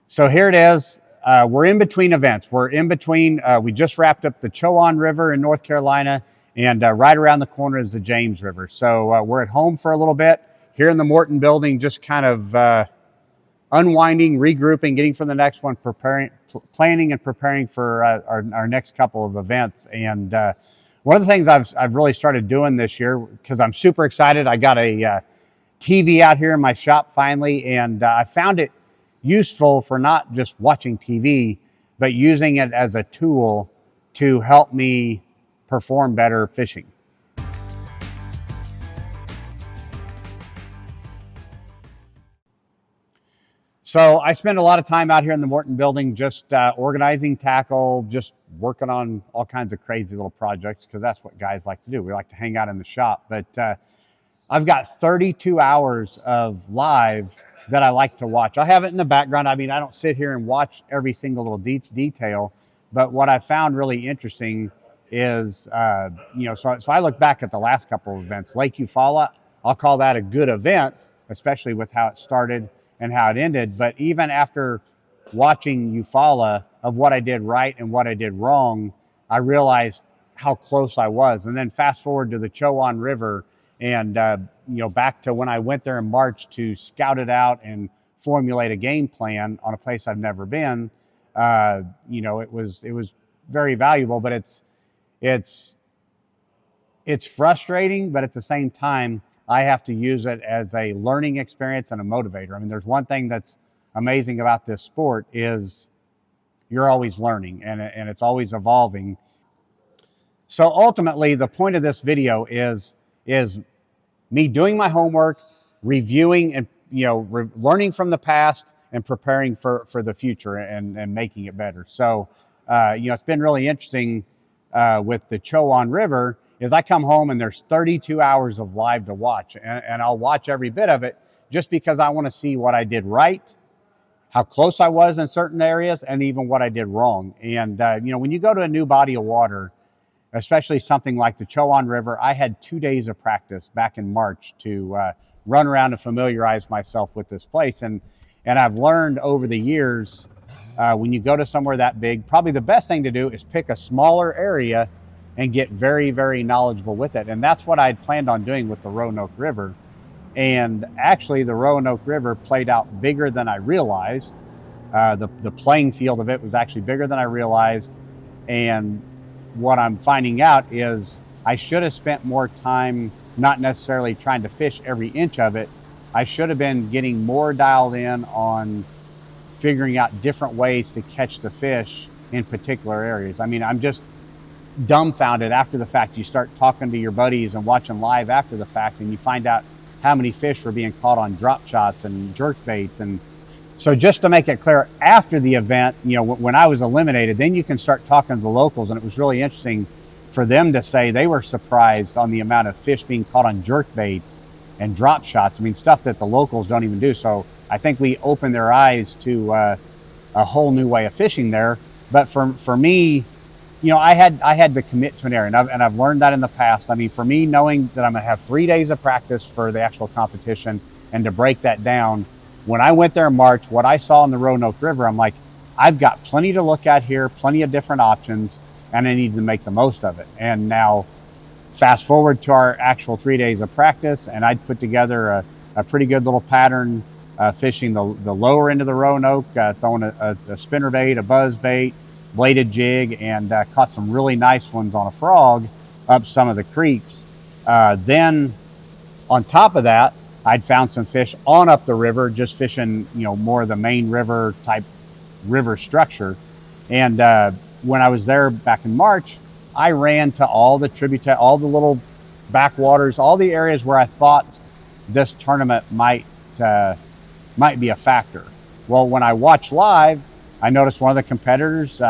So here it is. We're in between events. We're in between, we just wrapped up the Chowan River in North Carolina, and right around the corner is the James River. So we're at home for a little bit here in the Morton building, just kind of unwinding, regrouping, getting for the next one, planning and preparing for our next couple of events. And one of the things I've really started doing this year, because I'm super excited, I got a TV out here in my shop finally, and I found it useful for not just watching TV, but using it as a tool to help me perform better fishing. So I spend a lot of time out here in the Morton building just organizing tackle, just working on all kinds of crazy little projects, because that's what guys like to do. We like to hang out in the shop. But I've got 32 hours of live that I like to watch. I have it in the background. I mean, I don't sit here and watch every single little detail, but what I found really interesting is, so I look back at the last couple of events. Lake Eufaula, I'll call that a good event, especially with how it started and how it ended. But even after watching Eufaula of what I did right and what I did wrong, I realized how close I was. And then fast forward to the Chowan River, and back to when I went there in March to scout it out and formulate a game plan on a place I've never been. It was very valuable, but it's frustrating, but at the same time, I have to use it as a learning experience and a motivator. I mean, there's one thing that's amazing about this sport is you're always learning, and it's always evolving. So ultimately, the point of this video is me doing my homework, reviewing and learning from the past and preparing for the future and making it better. So it's been really interesting with the Chowan River is I come home and there's 32 hours of live to watch, and I'll watch every bit of it just because I want to see what I did right, how close I was in certain areas, and even what I did wrong. And when you go to a new body of water, especially something like the Chowan River, I had 2 days of practice back in March to run around and familiarize myself with this place. And I've learned over the years, when you go to somewhere that big, probably the best thing to do is pick a smaller area and get very, very knowledgeable with it. And that's what I'd planned on doing with the Roanoke River. And actually the Roanoke River played out bigger than I realized. The playing field of it was actually bigger than I realized. And what I'm finding out is I should have spent more time not necessarily trying to fish every inch of it. I should have been getting more dialed in on figuring out different ways to catch the fish in particular areas. I mean, I'm just dumbfounded after the fact. You start talking to your buddies and watching live after the fact, and you find out how many fish were being caught on drop shots and jerk baits. And so just to make it clear, after the event, when I was eliminated, then you can start talking to the locals. And it was really interesting for them to say they were surprised on the amount of fish being caught on jerk baits and drop shots. I mean, stuff that the locals don't even do. So I think we opened their eyes to a whole new way of fishing there. But for me, I had to commit to an area, and I've learned that in the past. I mean, for me, knowing that I'm going to have 3 days of practice for the actual competition and to break that down, when I went there in March, what I saw in the Roanoke River, I'm like, I've got plenty to look at here, plenty of different options, and I need to make the most of it. And now, fast forward to our actual 3 days of practice, and I'd put together a pretty good little pattern fishing the lower end of the Roanoke, throwing a spinner bait, a buzz bait, bladed jig, and caught some really nice ones on a frog up some of the creeks. Then on top of that, I'd found some fish on up the river, just fishing, more of the main river type river structure. And when I was there back in March, I ran to all the tributary, all the little backwaters, all the areas where I thought this tournament might be a factor. Well, when I watched live, I noticed one of the competitors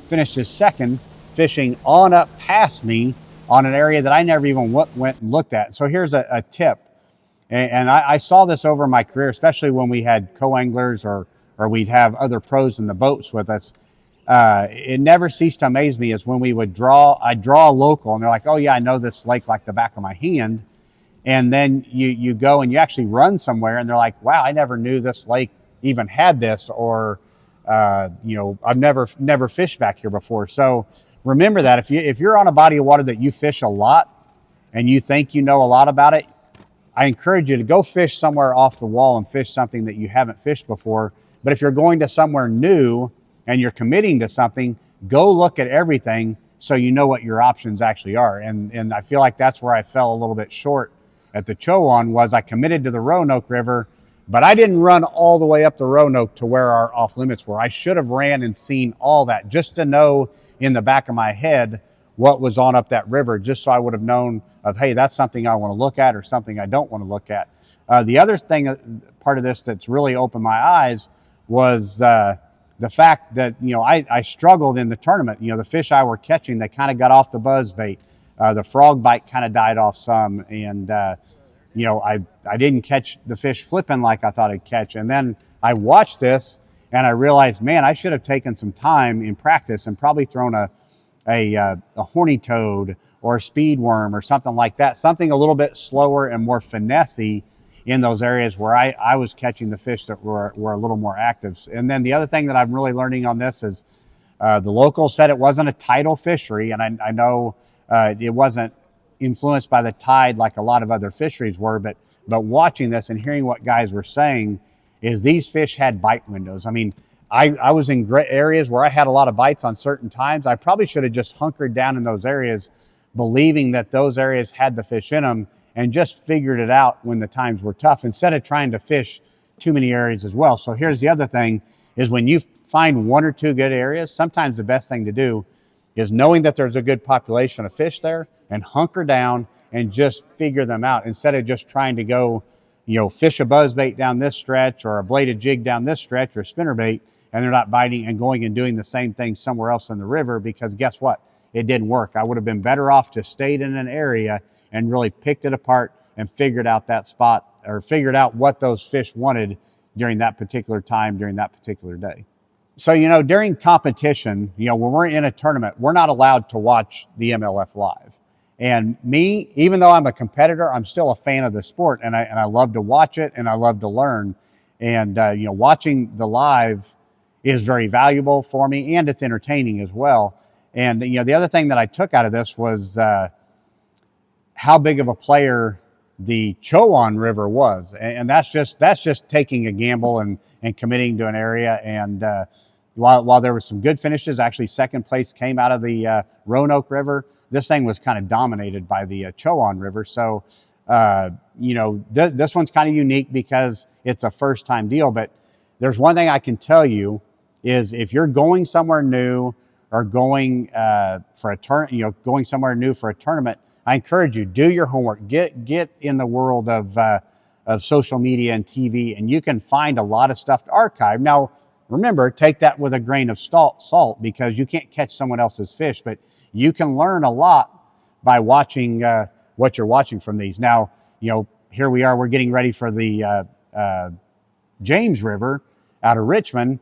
finished his second fishing on up past me on an area that I never even went and looked at. So here's a tip. And I saw this over my career, especially when we had co-anglers or we'd have other pros in the boats with us. It never ceased to amaze me is when we would I'd draw a local, and they're like, oh yeah, I know this lake like the back of my hand. And then you go and you actually run somewhere, and they're like, wow, I never knew this lake even had this, or I've never fished back here before. So remember that if you're on a body of water that you fish a lot and you think you know a lot about it, I encourage you to go fish somewhere off the wall and fish something that you haven't fished before. But if you're going to somewhere new and you're committing to something, go look at everything so you know what your options actually are. And I feel like that's where I fell a little bit short at the Chowan. Was I committed to the Roanoke River, but I didn't run all the way up the Roanoke to where our off limits were. I should have ran and seen all that just to know in the back of my head what was on up that river, just so I would have known of, hey, that's something I want to look at or something I don't want to look at. The other thing, part of this that's really opened my eyes was the fact that, I struggled in the tournament. The fish I were catching, they kind of got off the buzz bait. The frog bite kind of died off some, and I didn't catch the fish flipping like I thought I'd catch. And then I watched this and I realized, man, I should have taken some time in practice and probably thrown a horny toad or a speed worm or something like that, something a little bit slower and more finessey in those areas where I was catching the fish that were a little more active. And then the other thing that I'm really learning on this is the locals said it wasn't a tidal fishery, and I know it wasn't influenced by the tide like a lot of other fisheries were, but watching this and hearing what guys were saying is these fish had bite windows. I mean, I was in areas where I had a lot of bites on certain times. I probably should have just hunkered down in those areas, believing that those areas had the fish in them, and just figured it out when the times were tough instead of trying to fish too many areas as well. So here's the other thing, is when you find one or two good areas, sometimes the best thing to do is knowing that there's a good population of fish there and hunker down and just figure them out instead of just trying to go, fish a buzzbait down this stretch or a bladed jig down this stretch or a spinnerbait, and they're not biting, and going and doing the same thing somewhere else in the river, because guess what? It didn't work. I would have been better off to stayed in an area and really picked it apart and figured out that spot, or figured out what those fish wanted during that particular time, during that particular day. So, during competition, when we're in a tournament, we're not allowed to watch the MLF live. And me, even though I'm a competitor, I'm still a fan of the sport, and I love to watch it and I love to learn. And, watching the live is very valuable for me, and it's entertaining as well. And, the other thing that I took out of this was how big of a player the Chowan River was. And that's just taking a gamble and committing to an area. And while there were some good finishes, actually second place came out of the Roanoke River, this thing was kind of dominated by the Chowan River. So, this one's kind of unique because it's a first time deal. But there's one thing I can tell you is, if you're going somewhere new or going for a going somewhere new for a tournament, I encourage you, do your homework, get in the world of social media and TV, and you can find a lot of stuff to archive. Now, remember, take that with a grain of salt, because you can't catch someone else's fish, but you can learn a lot by watching what you're watching from these. Now, here we are, we're getting ready for the James River out of Richmond.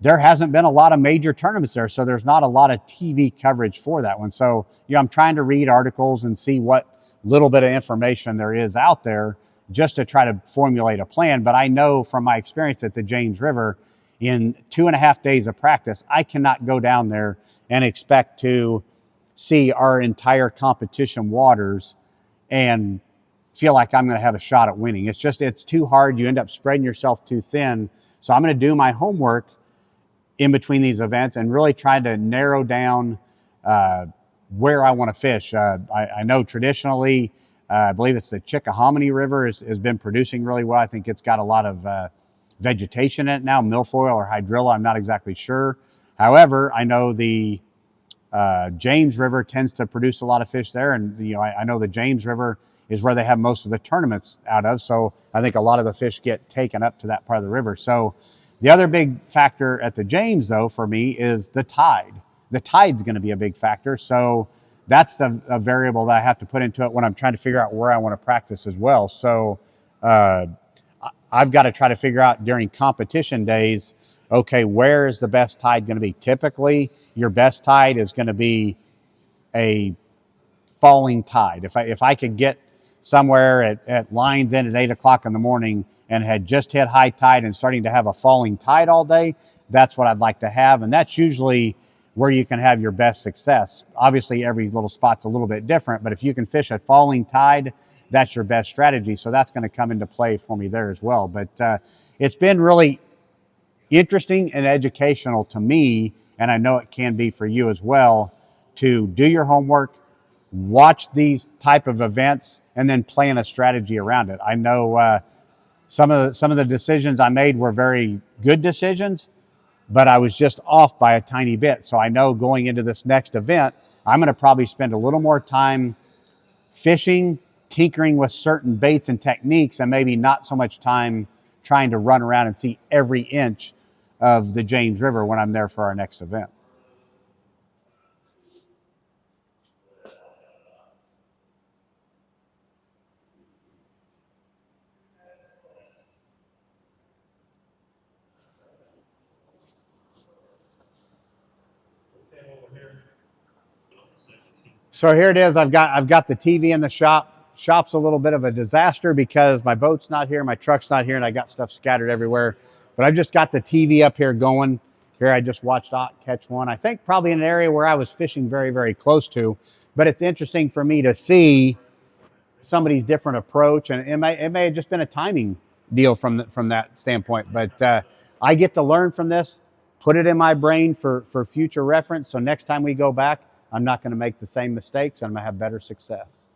There hasn't been a lot of major tournaments there, so there's not a lot of TV coverage for that one. So, I'm trying to read articles and see what little bit of information there is out there just to try to formulate a plan. But I know from my experience at the James River, in 2.5 days of practice, I cannot go down there and expect to see our entire competition waters and feel like I'm going to have a shot at winning. It's too hard. You end up spreading yourself too thin. So I'm going to do my homework in between these events and really try to narrow down where I want to fish. I know traditionally, I believe it's the Chickahominy River has been producing really well. I think it's got a lot of vegetation in it now, milfoil or hydrilla, I'm not exactly sure. However, I know the James River tends to produce a lot of fish there, and I know the James River is where they have most of the tournaments out of, so I think a lot of the fish get taken up to that part of the river. So the other big factor at the James, though, for me is the tide. The tide's going to be a big factor, so that's a variable that I have to put into it when I'm trying to figure out where I want to practice as well. So I've got to try to figure out during competition days, okay, where is the best tide going to be? Typically, your best tide is going to be a falling tide. If I could get somewhere at Lions End at 8 o'clock in the morning and had just hit high tide and starting to have a falling tide all day, that's what I'd like to have. And that's usually where you can have your best success. Obviously, every little spot's a little bit different, but if you can fish a falling tide, that's your best strategy. So that's going to come into play for me there as well. But it's been really interesting and educational to me, and I know it can be for you as well, to do your homework, watch these type of events, and then plan a strategy around it. I know some of the decisions I made were very good decisions, but I was just off by a tiny bit. So I know going into this next event, I'm going to probably spend a little more time fishing, tinkering with certain baits and techniques, and maybe not so much time trying to run around and see every inch of the James River when I'm there for our next event. So here it is. I've got the TV in the shop. Shop's a little bit of a disaster because my boat's not here, my truck's not here, and I got stuff scattered everywhere. But I've just got the TV up here going. Here I just watched Ott catch one. I think probably in an area where I was fishing very, very close to. But it's interesting for me to see somebody's different approach, and it may have just been a timing deal from that standpoint. But I get to learn from this, put it in my brain for future reference. So next time we go back, I'm not going to make the same mistakes, and I'm going to have better success.